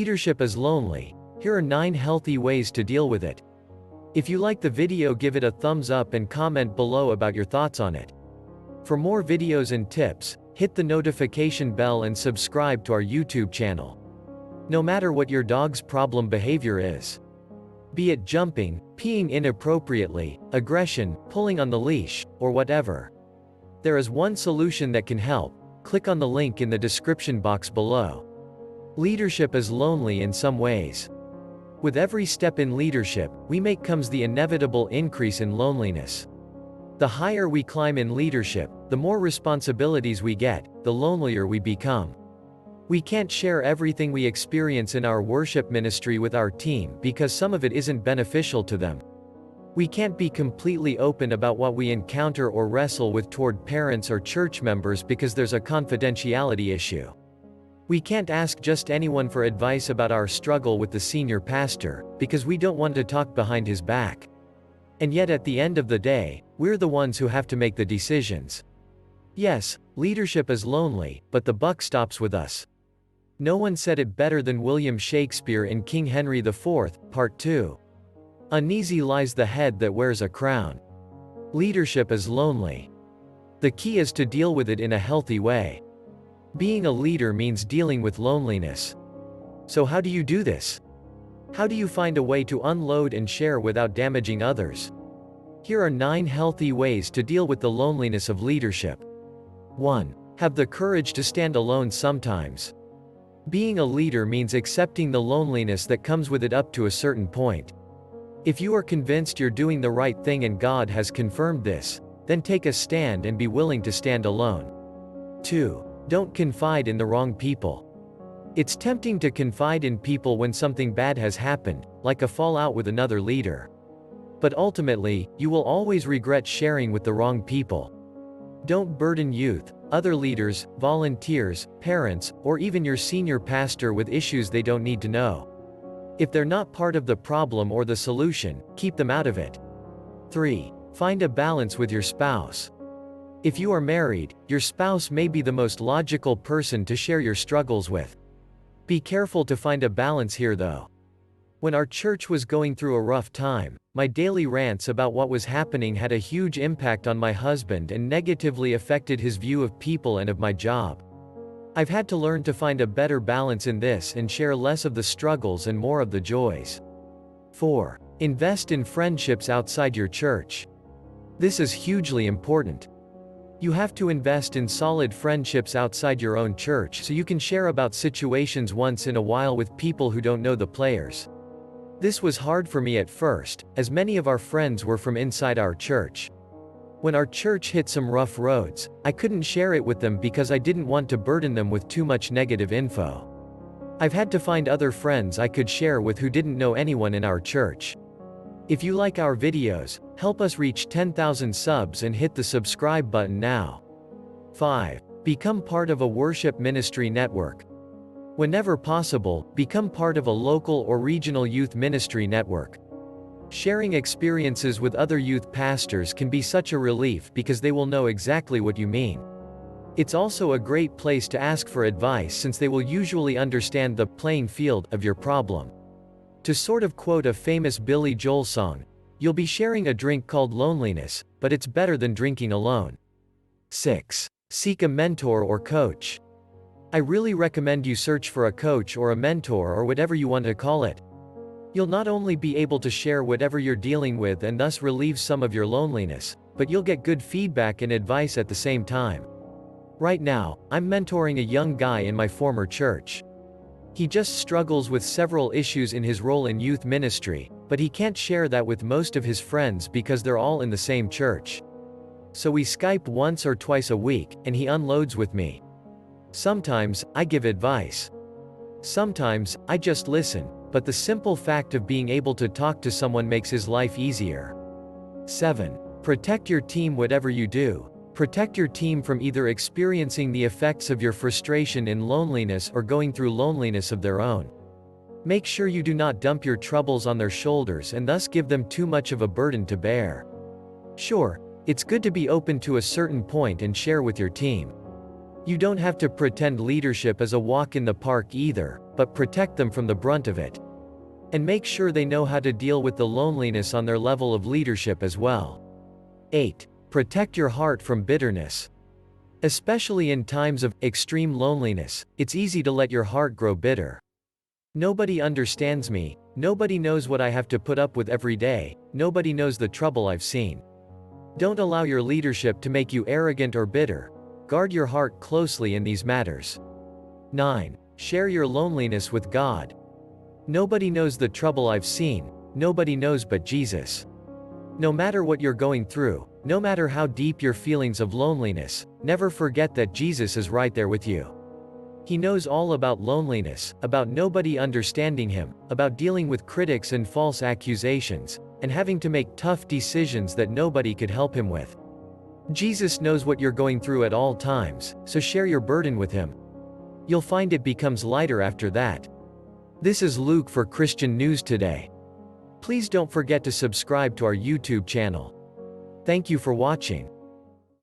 Leadership is lonely. Here are 9 healthy ways to deal with it. If you like the video, give it a thumbs up and comment below about your thoughts on it. For more videos and tips, hit the notification bell and subscribe to our YouTube channel. No matter what your dog's problem behavior is, be it jumping, peeing inappropriately, aggression, pulling on the leash, or whatever, there is one solution that can help. Click on the link in the description box below. Leadership is lonely in some ways. With every step in leadership we make comes the inevitable increase in loneliness. The higher we climb in leadership, the more responsibilities we get, the lonelier we become. We can't share everything we experience in our worship ministry with our team because some of it isn't beneficial to them. We can't be completely open about what we encounter or wrestle with toward parents or church members because there's a confidentiality issue. We can't ask just anyone for advice about our struggle with the senior pastor, because we don't want to talk behind his back. And yet at the end of the day, we're the ones who have to make the decisions. Yes, leadership is lonely, but the buck stops with us. No one said it better than William Shakespeare in King Henry IV, Part 2. Uneasy lies the head that wears a crown. Leadership is lonely. The key is to deal with it in a healthy way. Being a leader means dealing with loneliness. So how do you do this? How do you find a way to unload and share without damaging others? Here are 9 healthy ways to deal with the loneliness of leadership. 1. Have the courage to stand alone sometimes. Being a leader means accepting the loneliness that comes with it up to a certain point. If you are convinced you're doing the right thing and God has confirmed this, then take a stand and be willing to stand alone. 2. Don't confide in the wrong people. It's tempting to confide in people when something bad has happened, like a fallout with another leader. But ultimately, you will always regret sharing with the wrong people. Don't burden youth, other leaders, volunteers, parents, or even your senior pastor with issues they don't need to know. If they're not part of the problem or the solution, keep them out of it. 3. Find a balance with your spouse. If you are married, your spouse may be the most logical person to share your struggles with. Be careful to find a balance here though. When our church was going through a rough time, my daily rants about what was happening had a huge impact on my husband and negatively affected his view of people and of my job. I've had to learn to find a better balance in this and share less of the struggles and more of the joys. 4. Invest in friendships outside your church. This is hugely important. You have to invest in solid friendships outside your own church so you can share about situations once in a while with people who don't know the players. This was hard for me at first, as many of our friends were from inside our church. When our church hit some rough roads, I couldn't share it with them because I didn't want to burden them with too much negative info. I've had to find other friends I could share with who didn't know anyone in our church. If you like our videos, help us reach 10,000 subs and hit the subscribe button now. 5. Become part of a worship ministry network. Whenever possible, become part of a local or regional youth ministry network. Sharing experiences with other youth pastors can be such a relief because they will know exactly what you mean. It's also a great place to ask for advice since they will usually understand the playing field of your problem. To sort of quote a famous Billy Joel song, you'll be sharing a drink called loneliness, but it's better than drinking alone. 6. Seek a mentor or coach. I really recommend you search for a coach or a mentor or whatever you want to call it. You'll not only be able to share whatever you're dealing with and thus relieve some of your loneliness, but you'll get good feedback and advice at the same time. Right now, I'm mentoring a young guy in my former church. He just struggles with several issues in his role in youth ministry, but he can't share that with most of his friends because they're all in the same church. So we Skype once or twice a week, and he unloads with me. Sometimes, I give advice. Sometimes, I just listen, but the simple fact of being able to talk to someone makes his life easier. 7. Protect your team. Whatever you do, protect your team from either experiencing the effects of your frustration in loneliness or going through loneliness of their own. Make sure you do not dump your troubles on their shoulders and thus give them too much of a burden to bear. Sure, it's good to be open to a certain point and share with your team. You don't have to pretend leadership is a walk in the park either, but protect them from the brunt of it. And make sure they know how to deal with the loneliness on their level of leadership as well. 8. Protect your heart from bitterness. Especially in times of extreme loneliness, it's easy to let your heart grow bitter. Nobody understands me, nobody knows what I have to put up with every day, nobody knows the trouble I've seen. Don't allow your leadership to make you arrogant or bitter. Guard your heart closely in these matters. 9. Share your loneliness with God. Nobody knows the trouble I've seen, nobody knows but Jesus. No matter what you're going through, no matter how deep your feelings of loneliness, never forget that Jesus is right there with you. He knows all about loneliness, about nobody understanding him, about dealing with critics and false accusations, and having to make tough decisions that nobody could help him with. Jesus knows what you're going through at all times, so share your burden with him. You'll find it becomes lighter after that. This is Luke for Christian News Today. Please don't forget to subscribe to our YouTube channel. Thank you for watching.